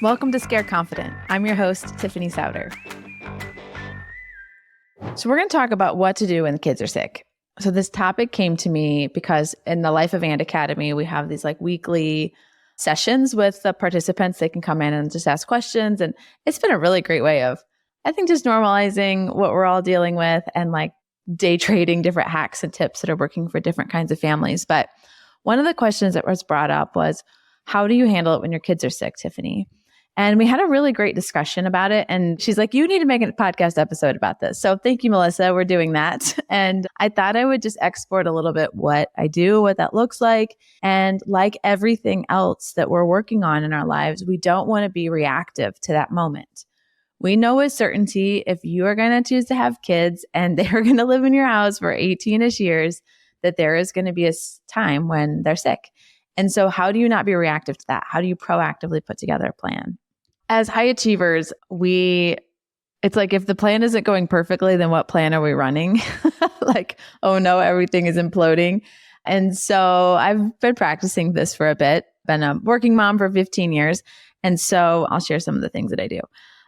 Welcome to Scare Confident. I'm your host, Tiffany Souter. So we're going to talk about what to do when the kids are sick. So this topic came to me because in the Life of And Academy, we have these weekly sessions with the participants. They can come in and just ask questions. And it's been a really great way of, I think, just normalizing what we're all dealing with and day trading different hacks and tips that are working for different kinds of families. But one of the questions that was brought up was, how do you handle it when your kids are sick, Tiffany? And we had a really great discussion about it. And she's like, you need to make a podcast episode about this. So thank you, Melissa. We're doing that. And I thought I would just export a little bit what I do, what that looks like. And like everything else that we're working on in our lives, we don't want to be reactive to that moment. We know with certainty, if you are going to choose to have kids and they're going to live in your house for 18-ish years, that there is going to be a time when they're sick. And so how do you not be reactive to that? How do you proactively put together a plan? As high achievers, it's like if the plan isn't going perfectly, then what plan are we running? Oh no, everything is imploding. And so I've been practicing this for a bit, been a working mom for 15 years. And so I'll share some of the things that I do.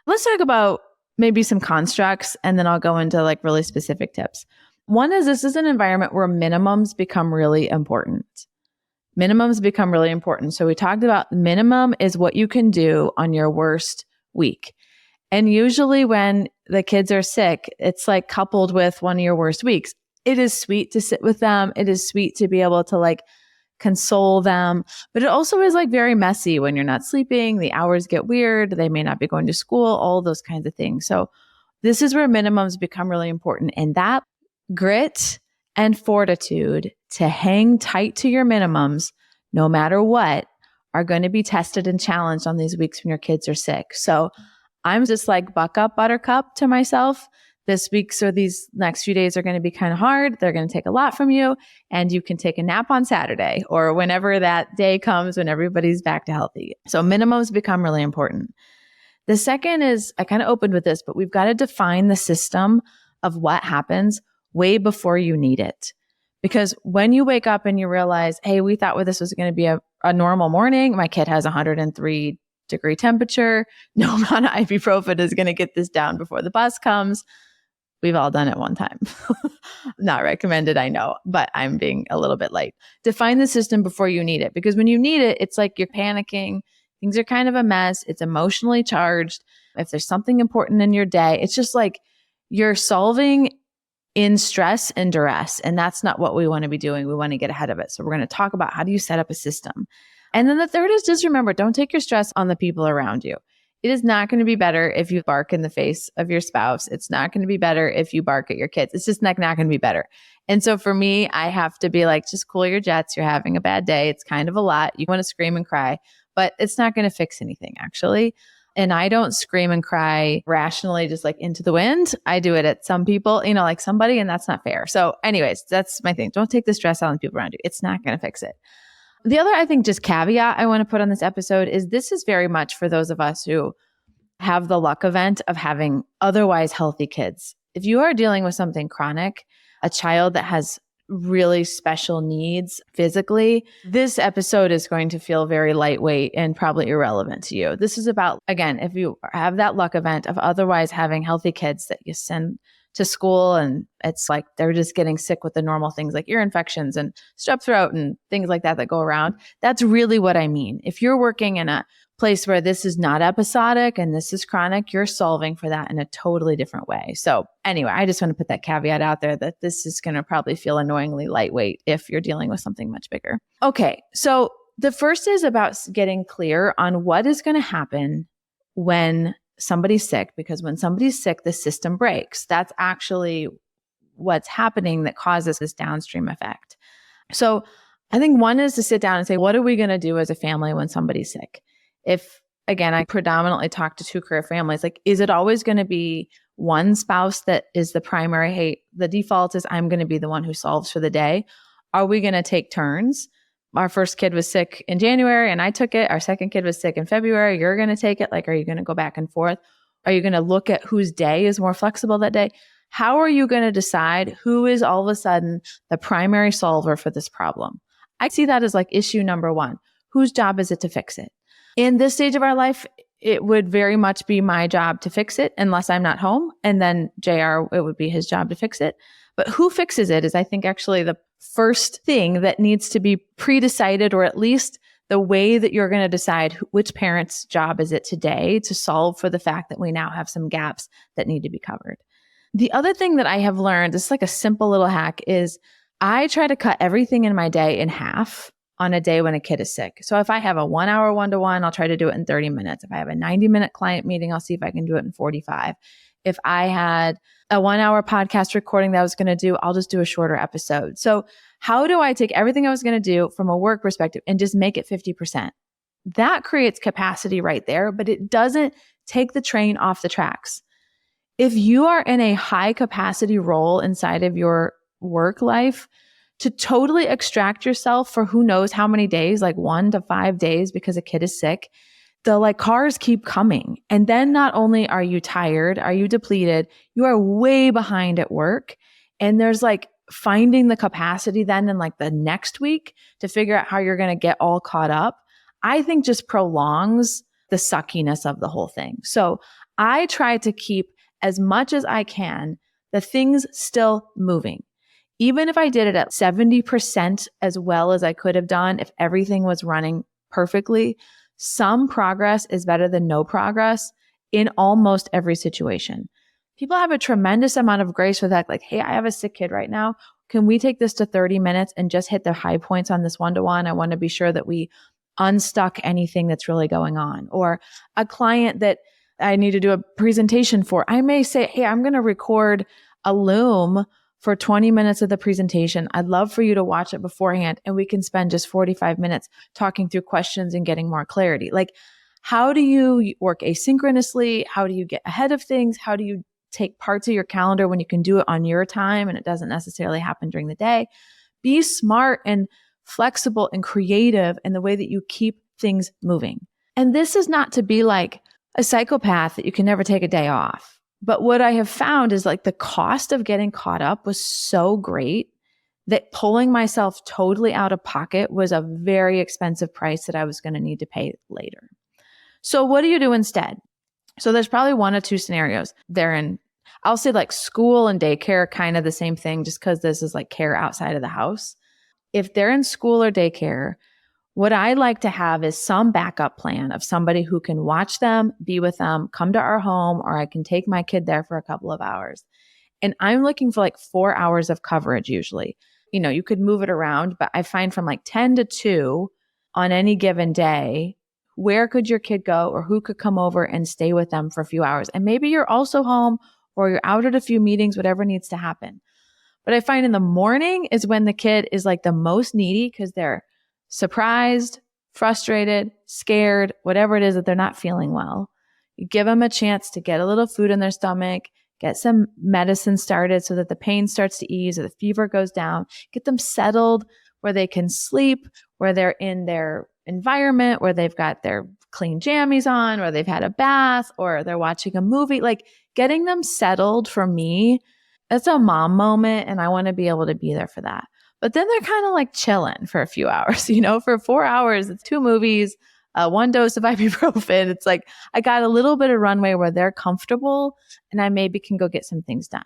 Let's talk about maybe some constructs, and then I'll go into really specific tips. One is, this is an environment where minimums become really important. Minimums become really important. So we talked about minimum is what you can do on your worst week. And usually when the kids are sick, it's coupled with one of your worst weeks. It is sweet to sit with them. It is sweet to be able to console them. But it also is very messy when you're not sleeping. The hours get weird. They may not be going to school, all those kinds of things. So this is where minimums become really important. And that grit and fortitude to hang tight to your minimums, no matter what, are going to be tested and challenged on these weeks when your kids are sick. So I'm just buck up, buttercup to myself. This week's or these next few days are going to be kind of hard. They're going to take a lot from you, and you can take a nap on Saturday or whenever that day comes when everybody's back to healthy. So minimums become really important. The second is, I kind of opened with this, but we've got to define the system of what happens way before you need it. Because when you wake up and you realize, hey, we thought this was going to be a normal morning. My kid has 103-degree temperature. No amount of ibuprofen is going to get this down before the bus comes. We've all done it one time. Not recommended, I know, but I'm being a little bit light. Define the system before you need it. Because when you need it, it's you're panicking. Things are kind of a mess. It's emotionally charged. If there's something important in your day, it's just you're solving in stress and duress. And that's not what we want to be doing. We want to get ahead of it. So we're going to talk about, how do you set up a system? And then the third is, just remember, don't take your stress on the people around you. It is not going to be better if you bark in the face of your spouse. It's not going to be better if you bark at your kids. It's just not going to be better. And so for me, I have to be just cool your jets. You're having a bad day. It's kind of a lot. You want to scream and cry, but it's not going to fix anything, actually. And I don't scream and cry rationally, just into the wind. I do it at some people, somebody, and that's not fair. So anyways, that's my thing. Don't take the stress out on the people around you. It's not going to fix it. The other, I think, just caveat I want to put on this episode is, this is very much for those of us who have the luck event of having otherwise healthy kids. If you are dealing with something chronic, a child that has really special needs physically, this episode is going to feel very lightweight and probably irrelevant to you. This is about, again, if you have that luck event of otherwise having healthy kids that you send to school and it's they're just getting sick with the normal things like ear infections and strep throat and things like that go around. That's really what I mean. If you're working in a place where this is not episodic and this is chronic, you're solving for that in a totally different way. So anyway, I just want to put that caveat out there that this is going to probably feel annoyingly lightweight if you're dealing with something much bigger. Okay, so the first is about getting clear on what is going to happen when somebody's sick, because when somebody's sick, the system breaks. That's actually what's happening that causes this downstream effect. So I think one is to sit down and say, what are we going to do as a family when somebody's sick? If, again, I predominantly talk to two-career families, is it always going to be one spouse that is the primary? Hey, the default is I'm going to be the one who solves for the day. Are we going to take turns? Our first kid was sick in January and I took it. Our second kid was sick in February. You're going to take it. Are you going to go back and forth? Are you going to look at whose day is more flexible that day? How are you going to decide who is all of a sudden the primary solver for this problem? I see that as issue number one. Whose job is it to fix it? In this stage of our life, it would very much be my job to fix it unless I'm not home. And then JR, it would be his job to fix it. But who fixes it is, I think, actually the first thing that needs to be pre-decided, or at least the way that you're going to decide which parent's job is it today to solve for the fact that we now have some gaps that need to be covered. The other thing that I have learned, this is like a simple little hack, is I try to cut everything in my day in half on a day when a kid is sick. So if I have a 1 hour one-to-one, I'll try to do it in 30 minutes. If I have a 90-minute client meeting, I'll see if I can do it in 45. If I had a 1 hour podcast recording that I was going to do, I'll just do a shorter episode. So how do I take everything I was going to do from a work perspective and just make it 50%? That creates capacity right there, but it doesn't take the train off the tracks. If you are in a high capacity role inside of your work life, to totally extract yourself for who knows how many days, like 1 to 5 days because a kid is sick, the cars keep coming. And then not only are you tired, are you depleted, you are way behind at work. And there's finding the capacity then in the next week to figure out how you're going to get all caught up, I think just prolongs the suckiness of the whole thing. So I try to keep as much as I can the things still moving. Even if I did it at 70% as well as I could have done, if everything was running perfectly, some progress is better than no progress in almost every situation. People have a tremendous amount of grace with that. Hey, I have a sick kid right now. Can we take this to 30 minutes and just hit the high points on this one-to-one? I want to be sure that we unstuck anything that's really going on. Or a client that I need to do a presentation for, I may say, hey, I'm going to record a Loom for 20 minutes of the presentation. I'd love for you to watch it beforehand, and we can spend just 45 minutes talking through questions and getting more clarity. How do you work asynchronously? How do you get ahead of things? How do you take parts of your calendar when you can do it on your time and it doesn't necessarily happen during the day? Be smart and flexible and creative in the way that you keep things moving. And this is not to be like a psychopath that you can never take a day off. But what I have found is the cost of getting caught up was so great that pulling myself totally out of pocket was a very expensive price that I was going to need to pay later. So what do you do instead? So there's probably one or two scenarios. They're in, I'll say school and daycare, kind of the same thing, just because this is care outside of the house. If they're in school or daycare, what I like to have is some backup plan of somebody who can watch them, be with them, come to our home, or I can take my kid there for a couple of hours. And I'm looking for 4 hours of coverage usually. You could move it around, but I find from 10 to 2 on any given day, where could your kid go or who could come over and stay with them for a few hours? And maybe you're also home or you're out at a few meetings, whatever needs to happen. But I find in the morning is when the kid is the most needy because they're surprised, frustrated, scared, whatever it is that they're not feeling well. You give them a chance to get a little food in their stomach, get some medicine started so that the pain starts to ease or the fever goes down, get them settled where they can sleep, where they're in their environment, where they've got their clean jammies on, or they've had a bath, or they're watching a movie. Getting them settled for me, it's a mom moment, and I want to be able to be there for that. But then they're kind of chilling for a few hours, for 4 hours, it's 2 movies, 1 dose of ibuprofen. It's I got a little bit of runway where they're comfortable and I maybe can go get some things done.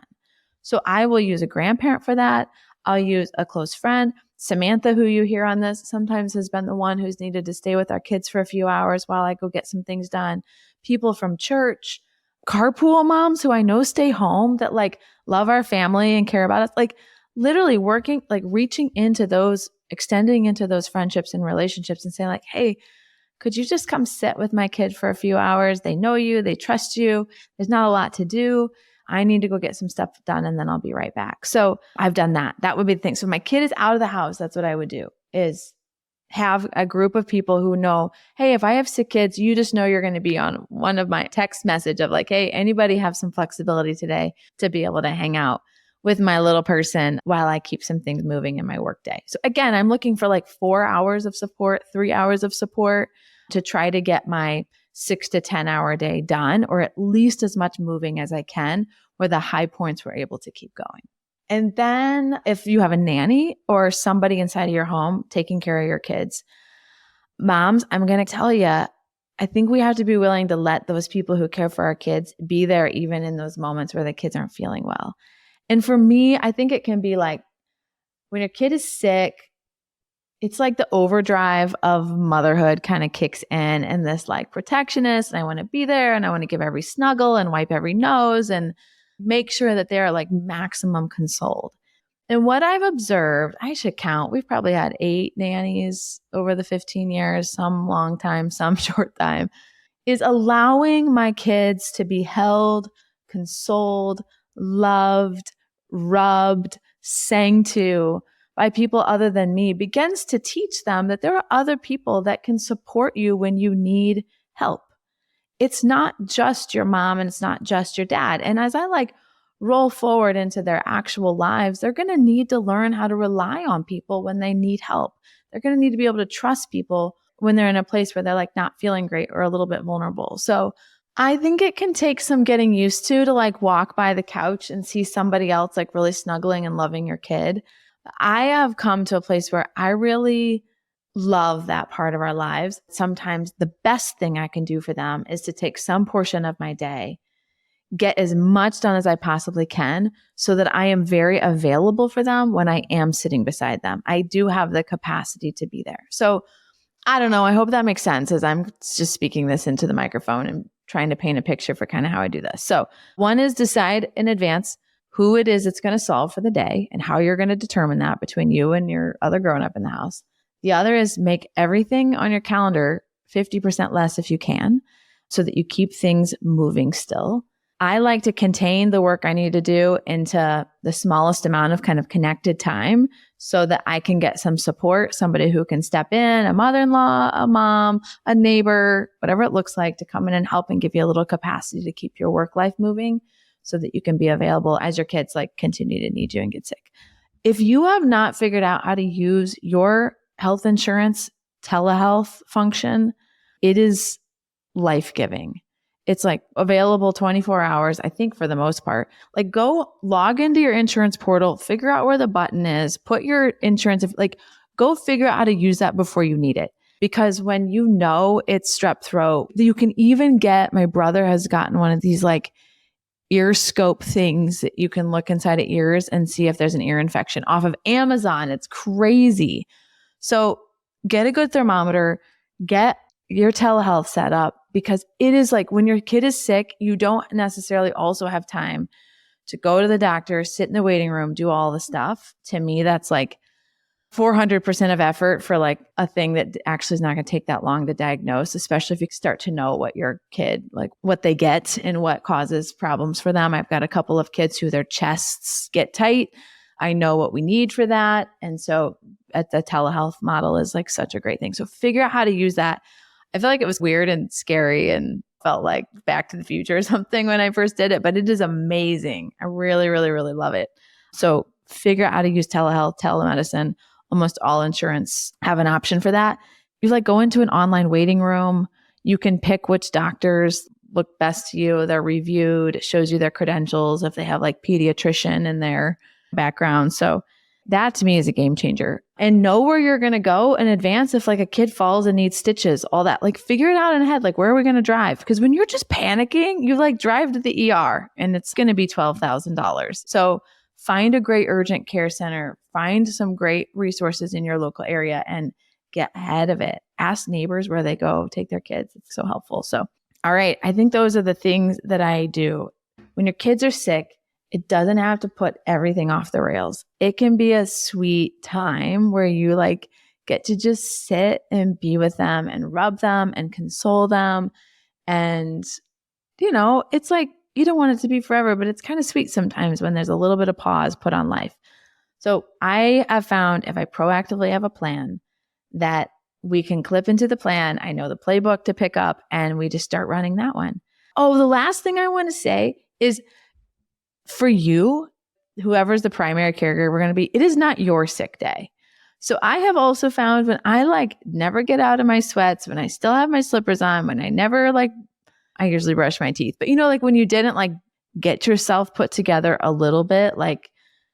So I will use a grandparent for that. I'll use a close friend. Samantha, who you hear on this, sometimes has been the one who's needed to stay with our kids for a few hours while I go get some things done. People from church, carpool moms who I know stay home that love our family and care about us. Literally working, reaching into those, extending into those friendships and relationships and saying hey, could you just come sit with my kid for a few hours? They know you, they trust you. There's not a lot to do. I need to go get some stuff done and then I'll be right back. So I've done that. That would be the thing. So my kid is out of the house. That's what I would do, is have a group of people who know, hey, if I have sick kids, you just know you're going to be on one of my text message of hey, anybody have some flexibility today to be able to hang out with my little person while I keep some things moving in my workday. So again, I'm looking for 4 hours of support, 3 hours of support to try to get my 6 to 10 hour day done, or at least as much moving as I can, where the high points were able to keep going. And then if you have a nanny or somebody inside of your home taking care of your kids, moms, I'm going to tell you, I think we have to be willing to let those people who care for our kids be there even in those moments where the kids aren't feeling well. And for me, I think it can be like when your kid is sick, it's like the overdrive of motherhood kind of kicks in, and this like protectionist, and I want to be there and I want to give every snuggle and wipe every nose and make sure that they're like maximum consoled. And what I've observed, I should count, we've probably had 8 nannies over the 15 years, some long time, some short time, is allowing my kids to be held, consoled, loved, rubbed, sang to by people other than me begins to teach them that there are other people that can support you when you need help. It's not just your mom and it's not just your dad. And as I like roll forward into their actual lives, they're going to need to learn how to rely on people when they need help. They're going to need to be able to trust people when they're in a place where they're like not feeling great or a little bit vulnerable. So I think it can take some getting used to like walk by the couch and see somebody else like really snuggling and loving your kid. I have come to a place where I really love that part of our lives. Sometimes the best thing I can do for them is to take some portion of my day, get as much done as I possibly can so that I am very available for them when I am sitting beside them. I do have the capacity to be there. So I don't know. I hope that makes sense as I'm just speaking this into the microphone and trying to paint a picture for kind of how I do this. So one is decide in advance who it is it's going to solve for the day and how you're going to determine that between you and your other grown-up in the house. The other is make everything on your calendar 50% less if you can so that you keep things moving still. I like to contain the work I need to do into the smallest amount of kind of connected time so that I can get some support, somebody who can step in, a mother-in-law, a mom, a neighbor, whatever it looks like to come in and help and give you a little capacity to keep your work life moving so that you can be available as your kids like continue to need you and get sick. If you have not figured out how to use your health insurance telehealth function, it is life-giving. It's like available 24 hours, I think for the most part. Like go log into your insurance portal, figure out where the button is, put your insurance, like go figure out how to use that before you need it. Because when you know it's strep throat, you can even get, my brother has gotten one of these like ear scope things that you can look inside of ears and see if there's an ear infection off of Amazon. It's crazy. So get a good thermometer, get your telehealth set up, because it is like when your kid is sick, you don't necessarily also have time to go to the doctor, sit in the waiting room, do all the stuff. To me, that's like 400% of effort for like a thing that actually is not going to take that long to diagnose, especially if you start to know what your kid, like what they get and what causes problems for them. I've got a couple of kids who their chests get tight. I know what we need for that. And so at the telehealth model is like such a great thing. So figure out how to use that. I feel like it was weird and scary and felt like Back to the Future or something when I first did it, but it is amazing. I really, really, really love it. So figure out how to use telehealth, telemedicine. Almost all insurance have an option for that. You like go into an online waiting room. You can pick which doctors look best to you. They're reviewed. It shows you their credentials if they have like pediatrician in their background. So that to me is a game changer. And know where you're going to go in advance. If like a kid falls and needs stitches, all that, like figure it out in head. Like, where are we going to drive? Because when you're just panicking, you like drive to the ER and it's going to be $12,000. So find a great urgent care center, find some great resources in your local area and get ahead of it. Ask neighbors where they go, take their kids. It's so helpful. So, all right. I think those are the things that I do. When your kids are sick, it doesn't have to put everything off the rails. It can be a sweet time where you like get to just sit and be with them and rub them and console them. And, you know, it's like, you don't want it to be forever, but it's kind of sweet sometimes when there's a little bit of pause put on life. So I have found if I proactively have a plan that we can clip into the plan, I know the playbook to pick up and we just start running that one. Oh, the last thing I want to say is for you, whoever's the primary caregiver going to be, it is not your sick day. So I have also found when I like never get out of my sweats, when I still have my slippers on, when I never like, I usually brush my teeth, but you know, like when you didn't like get yourself put together a little bit, like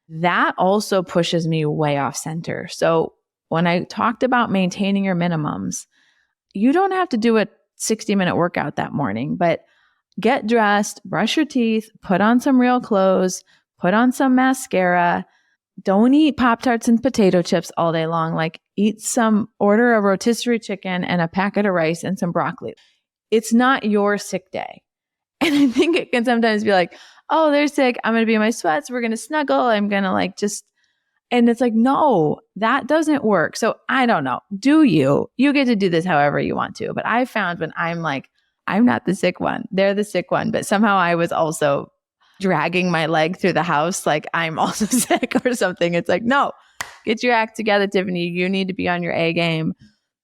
that also pushes me way off center. So when I talked about maintaining your minimums, you don't have to do it 60-minute workout that morning, but get dressed, brush your teeth, put on some real clothes, put on some mascara. Don't eat Pop-Tarts and potato chips all day long. Like order a rotisserie chicken and a packet of rice and some broccoli. It's not your sick day. And I think it can sometimes be like, oh, they're sick. I'm going to be in my sweats. We're going to snuggle. I'm going to and it's like, no, that doesn't work. So I don't know. You get to do this however you want to. But I found when I'm like, I'm not the sick one. They're the sick one. But somehow I was also dragging my leg through the house like I'm also sick or something. It's like, no, get your act together, Tiffany. You need to be on your A game.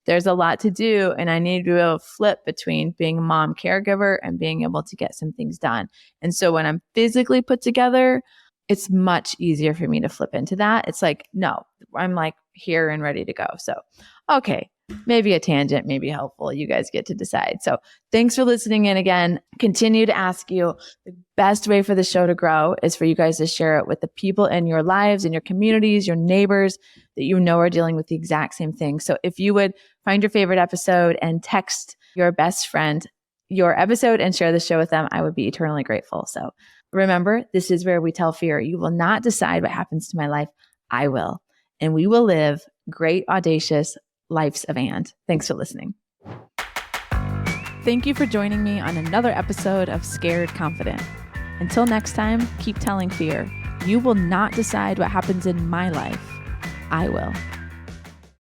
There's a lot to do. And I need to be able to flip between being a mom caregiver and being able to get some things done. And so when I'm physically put together, it's much easier for me to flip into that. It's like, no, I'm like here and ready to go. So, okay, maybe a tangent, maybe helpful. You guys get to decide. So thanks for listening in again. Continue to ask you. The best way for the show to grow is for you guys to share it with the people in your lives, in your communities, your neighbors that you know are dealing with the exact same thing. So if you would find your favorite episode and text your best friend your episode and share the show with them, I would be eternally grateful. So remember, this is where we tell fear, you will not decide what happens to my life. I will. And we will live great, audacious lives of and. Thanks for listening. Thank you for joining me on another episode of Scared Confident. Until next time, keep telling fear, you will not decide what happens in my life. I will.